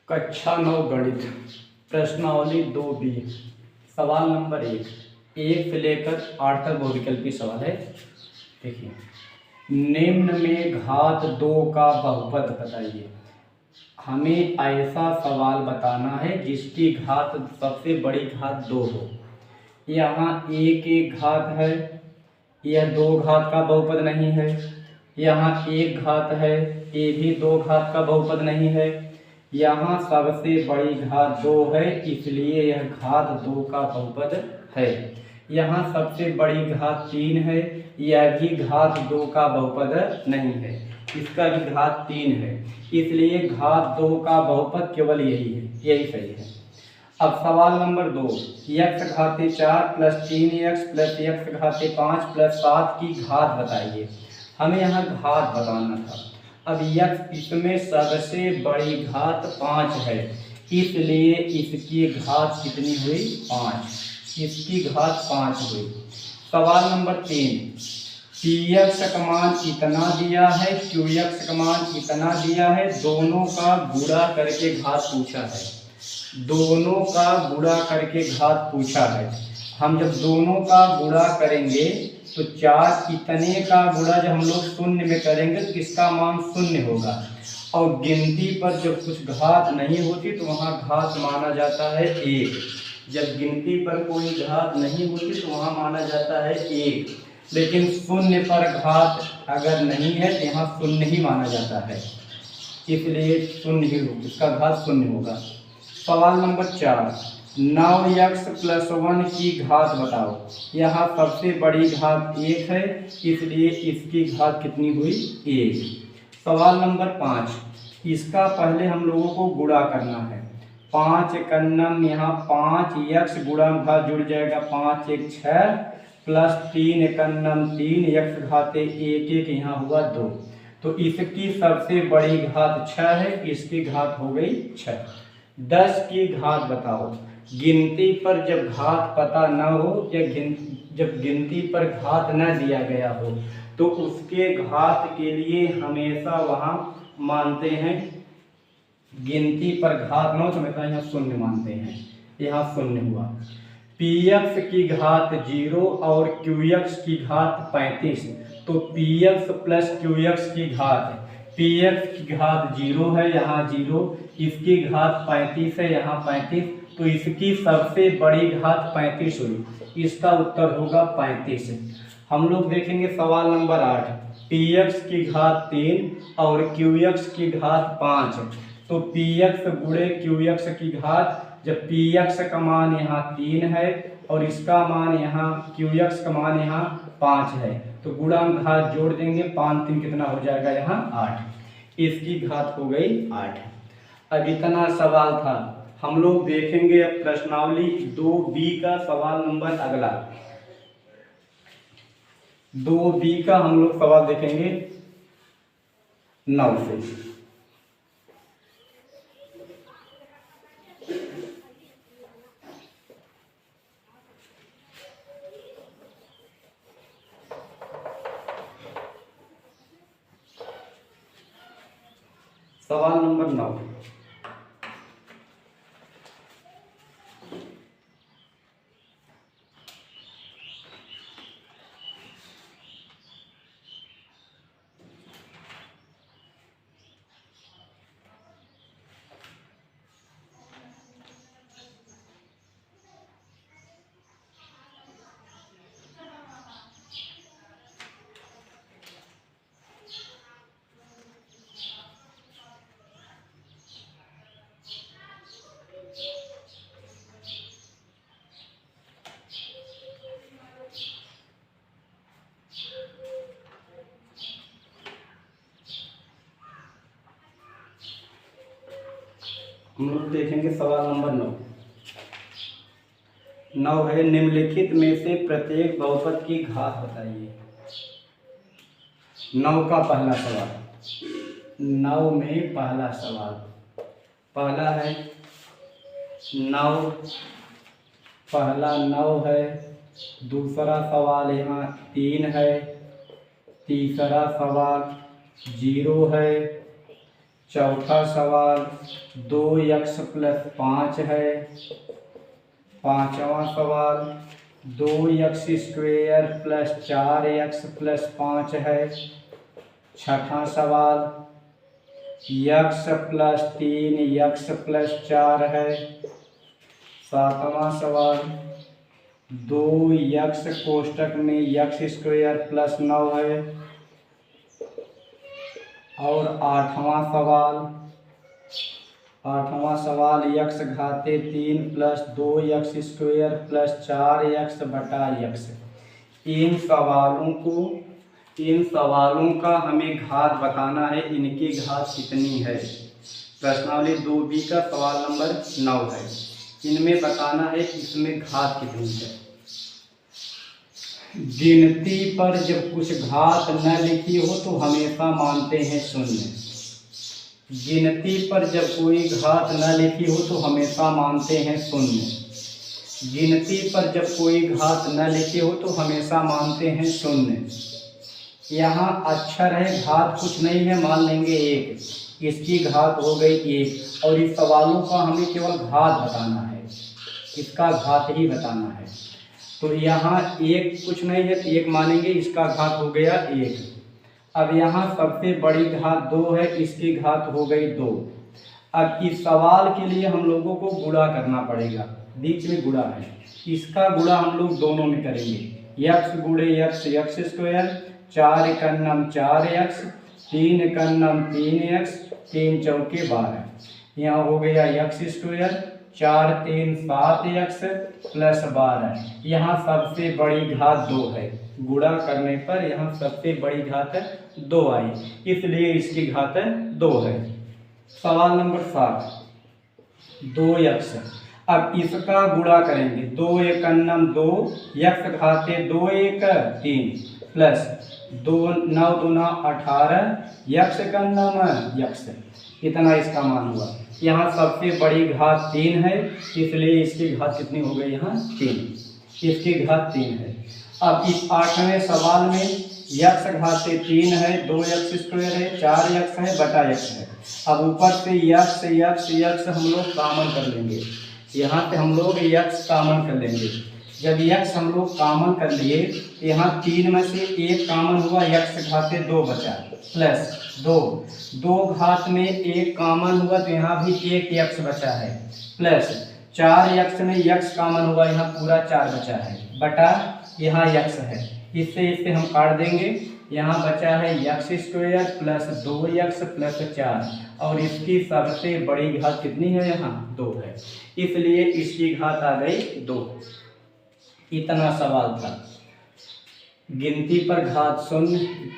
कक्षा 9 गणित प्रश्नावली 2B सवाल नंबर 1 से लेकर 8 तक बहुविकल्पी सवाल है। देखिए, निम्न में घात 2 का बहुपद बताइए। हमें ऐसा सवाल बताना है जिसकी घात सबसे बड़ी घात 2 हो। यहाँ एक घात है, यह 2 घात का बहुपद नहीं है। यहाँ 1 घात है, ये भी 2 घात का बहुपद नहीं है। यहाँ सबसे बड़ी घात 2 है, इसलिए यह घात 2 का बहुपद है। यहाँ सबसे बड़ी घात 3 है, यह भी घात 2 का बहुपद नहीं है, इसका भी घात 3 है, इसलिए घात 2 का बहुपद केवल यही है, यही सही है। अब सवाल number 2, x घाते 4 plus 3x plus x घाते 5 plus 7 की घात बताइए। हमें यहाँ घात बताना था। अब x इसमें सबसे बड़ी घात 5 है, इसलिए इसकी घात कितनी हुई? 5। इसकी घात 5 हुई। सवाल नंबर 3, px का मान इतना दिया है, qx का मान इतना दिया है, दोनों का गुणा करके घात पूछा है। दोनों का गुणा करके घात पूछा है। हम जब दोनों का गुणा करेंगे तो 4 इतने का गुणा जब हम लोग शून्य में करेंगे तो इसका मान शून्य होगा। और गिनती पर जब कुछ घात नहीं होती तो वहाँ घात माना जाता है 1। जब गिनती पर कोई घात नहीं होती तो वहाँ माना जाता है 1। लेकिन शून्य पर घात अगर नहीं है तो यहाँ शून्य ही माना जाता है, इसलिए शून्य ही होगा, इसका घात शून्य होगा। सवाल नंबर 4, 9x प्लस 1 की घात बताओ। यहाँ सबसे बड़ी घात 1 है, इसलिए इसकी घात कितनी हुई? 1। सवाल नंबर 5, इसका पहले हम लोगों को गुणा करना है। 5 कन्नम यहाँ 5x गुणा घात जुड़ जाएगा, 5 1 6 प्लस 3 कन्नम 3 x घाते 1 1 यहाँ हुआ 2। तो इसकी सबसे बड़ी घात 6 है, इसकी घात हो गई 6। 10 की घात बताओ। गिनती पर जब घात पता न हो या जब गिनती पर घात न दिया गया हो तो उसके घात के लिए हमेशा वहाँ मानते हैं, गिनती पर घात न हो तो हमेशा यहाँ शून्य मानते हैं। यहाँ शून्य हुआ। px की घात 0 और qx की घात 35, तो px प्लस qx की घात, px की घात 0 है, यहाँ 0, इसकी घात 35 है, यहाँ 35, तो इसकी सबसे बड़ी घात 35 हुई, इसका उत्तर होगा 35। हम लोग देखेंगे सवाल नंबर 8, px की घात 3 और qx की घात 5, तो px गुणे qx की घात, जब px का मान यहाँ 3 है और इसका मान यहाँ qx का मान यहाँ 5 है, तो गुणा घात जोड़ देंगे, 5 3 कितना हो जाएगा यहाँ 8, इसकी घात हो गई 8। अब इतना सवाल था। हम लोग देखेंगे अब प्रश्नावली 2B का सवाल नंबर अगला। 2B का हम लोग सवाल देखेंगे 9 से। सवाल नंबर 9, हम लोग देखेंगे सवाल नंबर 9 है, निम्नलिखित में से प्रत्येक बहुपद की घात बताइए। 9 का पहला सवाल। 9 में पहला सवाल, पहला है 9, पहला 9 है। दूसरा सवाल यहाँ 3 है। तीसरा सवाल 0 है। चौथा सवाल 2x + 5 है। पांचवा सवाल 2x² + 4x + 5 है। छठा सवाल x + 3x + 4 है। सातवां सवाल 2x कोष्टक में x² + 9 है। और आठवां सवाल x घाते 3 + 2x² + 4x बटा x। इन सवालों का हमें घात बताना है, इनकी घात कितनी है। प्रश्नावली 2B का सवाल नंबर 9 है। इनमें बताना है कि इसमें घात कितनी है। गिनती पर जब कुछ घात न लिखी हो तो हमेशा मानते हैं शून्य। गिनती पर जब कोई घात न लिखी हो तो हमेशा मानते हैं शून्य। गिनती पर जब कोई घात न लिखी हो तो हमेशा मानते हैं शून्य। यहाँ अक्षर है, घात कुछ नहीं है, मान लेंगे 1। इसकी घात हो गई 1। और इस सवालों का हमें केवल घात बताना है, इसका घात ही बताना है। तो यहाँ 1 कुछ नहीं है तो 1 मानेंगे, इसका घात हो गया 1। अब यहाँ सबसे बड़ी घात 2 है, इसकी घात हो गई 2। अब इस सवाल के लिए हम लोगों को गुणा करना पड़ेगा, बीच में गुणा है, इसका गुणा हम लोग दोनों में करेंगे। x गुणे x x², 4 × 4x, 3 × 3x, 3 चौके 12। यहाँ हो गया x², 4 3 7x + 12। यहाँ सबसे बड़ी घात 2 है, गुणा करने पर यहाँ सबसे बड़ी घात 2 आई, इसलिए इसकी घात 2 है। सवाल नंबर 7 2x। अब इसका गुणा करेंगे, 2 × 2 x घाते 2 1 3 प्लस 2 9 दूना 18 x x, इतना इसका मान हुआ। यहाँ सबसे बड़ी घात 3 है, इसलिए इसकी घात कितनी हो गई, यहाँ 3, इसकी घात 3 है। अब इस 8वें सवाल में x घाते 3 है, 2x² है, 4x है बटा x है। अब ऊपर से x हम लोग कॉमन कर लेंगे, यहाँ पे हम लोग x कॉमन कर लेंगे। जब x हम लोग कॉमन कर लिए, यहाँ 3 में से 1 कॉमन हुआ, x घाते 2 बचा, प्लस 2 घात में 1 कॉमन हुआ तो यहाँ भी 1 x बचा है, प्लस 4x में x कॉमन हुआ, यहाँ पूरा 4 बचा है, बटा यहाँ x है। इससे हम काट देंगे, यहाँ बचा है x² + 2x + 4, और इसकी सबसे बड़ी घात कितनी है, यहाँ 2 है, इसलिए इसकी घात आ गई 2। इतना सवाल था। गिनती पर घात 0,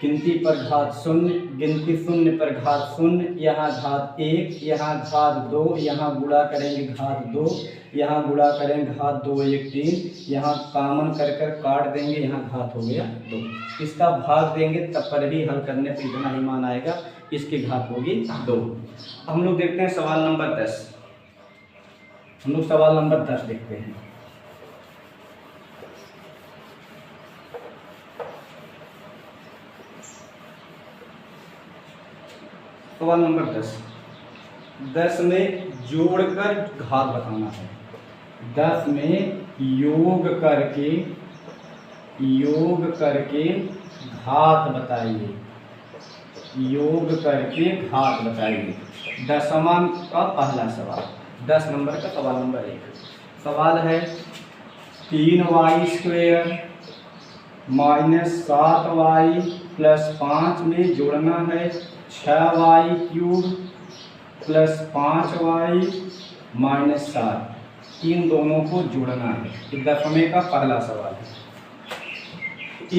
गिनती पर घात 0, गिनती 0 पर घात 0, यहाँ घात 1, यहाँ घात 2, यहाँ गुणा करेंगे घात 2, यहाँ गुणा करेंगे घात 2 1 3, यहाँ कॉमन कर काट देंगे, यहाँ घात हो गया 2। इसका भाग देंगे तब पर भी हल करने पर इतना ही मान आएगा, इसकी घात होगी 2। हम लोग देखते हैं सवाल नंबर 10। हम लोग सवाल नंबर 10 देखते हैं। सवाल नंबर 10 में जोड़कर घात बताना है। 10 में योग करके घात बताइए, योग करके घात बताइए। 10वां का पहला सवाल, 10 नंबर का सवाल नंबर 1 सवाल है 3y² - 7y + 5 में जोड़ना है 6y³ + 5y - 7। इन दोनों को जोड़ना है, 10वें का पहला सवाल है।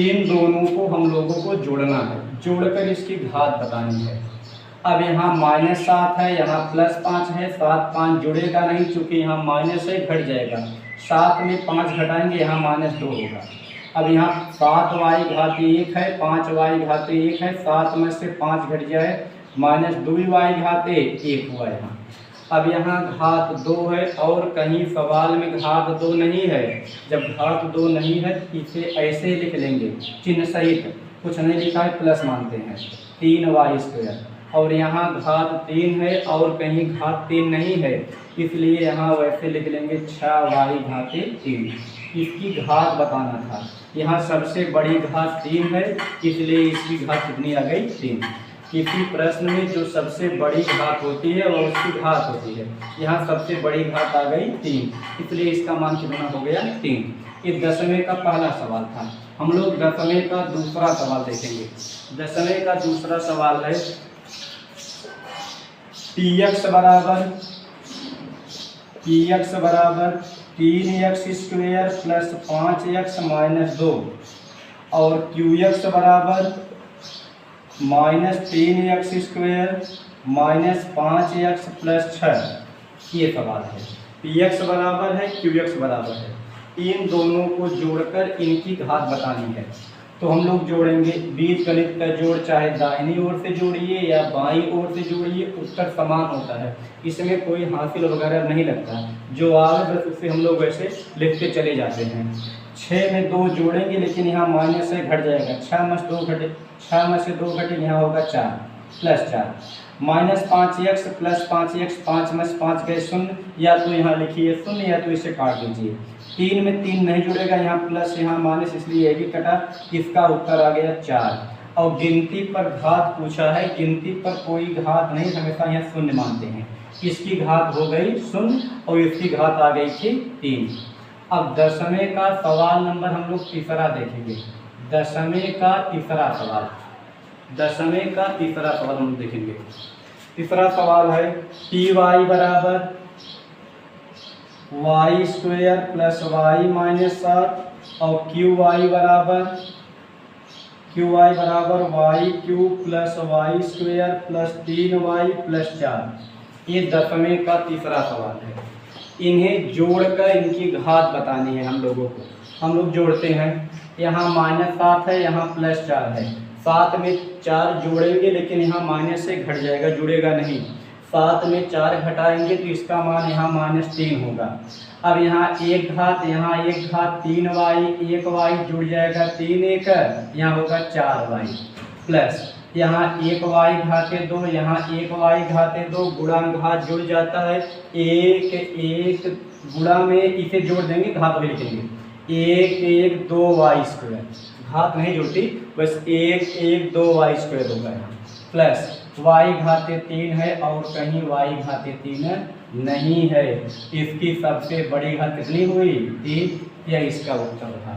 इन दोनों को हम लोगों को जोड़ना है, जोड़कर इसकी घात बतानी है। अब यहाँ -7 है, यहाँ +5 है, 7 5 जुड़ेगा नहीं, चूँकि यहाँ माइनस है, घट जाएगा। 7 में 5 घटाएंगे, यहाँ -2 होगा। अब यहाँ 7y घाते 1 है, 5y घाते 1 है, 7 में से 5 घट जाए, -2y घाते 1 हुआ यहाँ। अब यहाँ घात 2 है, और कहीं सवाल में घात 2 नहीं है। जब घात 2 नहीं है इसे ऐसे लिख लेंगे चिन्ह सहित, कुछ नहीं लिखा है प्लस मानते हैं, 3y²। और यहाँ घात 3 है और कहीं घात 3 नहीं है, इसलिए यहाँ वैसे लिख लेंगे 6y घाते 3। इसकी घात बताना था। यहाँ सबसे बड़ी घात 3 है, इसलिए इसकी घात कितनी आ गई 3। किसी प्रश्न में जो सबसे बड़ी घात होती है और उसकी घात होती है, यहाँ सबसे बड़ी घात आ गई 3, इसलिए इसका मान कितना हो गया 3। ये दसवें का पहला सवाल था। हम लोग दसवें का दूसरा सवाल देखेंगे। दसवें का दूसरा सवाल है px बराबर 3x² प्लस 5x माइनस 2 और qx बराबर -3x² माइनस 5x प्लस 6। ये सवाल है। px बराबर है, qx बराबर है, इन दोनों को जोड़कर इनकी घात बतानी है। तो हम लोग जोड़ेंगे। बीजगणित का जोड़ चाहे दाहिनी ओर से जोड़िए या बाईं ओर से जोड़िए, उत्तर समान होता है, इसमें कोई हासिल वगैरह नहीं लगता। जो आवे बस उससे हम लोग वैसे लिखते चले जाते हैं। 6 में 2 जोड़ेंगे, लेकिन यहाँ माइनस से घट जाएगा। 6 में से 2 घटे, यहाँ होगा 4 plus 4 minus 5x plus 5x, 5 में से 5 गए 0, या तो यहाँ लिखिए 0 या तो इसे काट दीजिए। 3 में 3 नहीं जुड़ेगा, यहाँ प्लस यहाँ माइनस, इसलिए ये भी कटा। इसका उत्तर आ गया 4। और गिनती पर घात पूछा है, गिनती पर कोई घात नहीं, हमेशा यहाँ 0 मानते हैं। इसकी घात हो गई 0 और इसकी घात आ गई थी 3। अब दसवें का सवाल नंबर हम लोग तीसरा देखेंगे। दसवें का तीसरा सवाल हम लोग देखेंगे। तीसरा सवाल है py बराबर y² प्लस y माइनस 7 और qy बराबर y³ plus y² plus 3y plus 4। ये दसवें का तीसरा सवाल है। इन्हें जोड़कर इनकी घात बतानी है हम लोगों को। हम लोग जोड़ते हैं। यहाँ -7 है, यहाँ +4 है। 7 में 4 जोड़ेंगे, लेकिन यहाँ माइनस से घट जाएगा, जुड़ेगा नहीं। 7 में 4 घटाएंगे तो इसका मान यहाँ -3 होगा। अब यहाँ एक घात, यहाँ एक घात, 3y, 1y जुड़ जाएगा, 3 1, यहाँ होगा 4y प्लस यहाँ 1y घाते 2, यहाँ 1y घाते 2, गुणा घात जुड़ जाता है। 1 1 गुणा में इसे जोड़ देंगे, घात भी लिखेंगे। 1 1 2y², घात नहीं जुड़ती, बस 1 1 2y² होगा यहाँ, प्लस y घाते 3 है और कहीं y घाते 3 नहीं है। इसकी सबसे बड़ी घात कितनी हुई 3, यह इसका उत्तर है।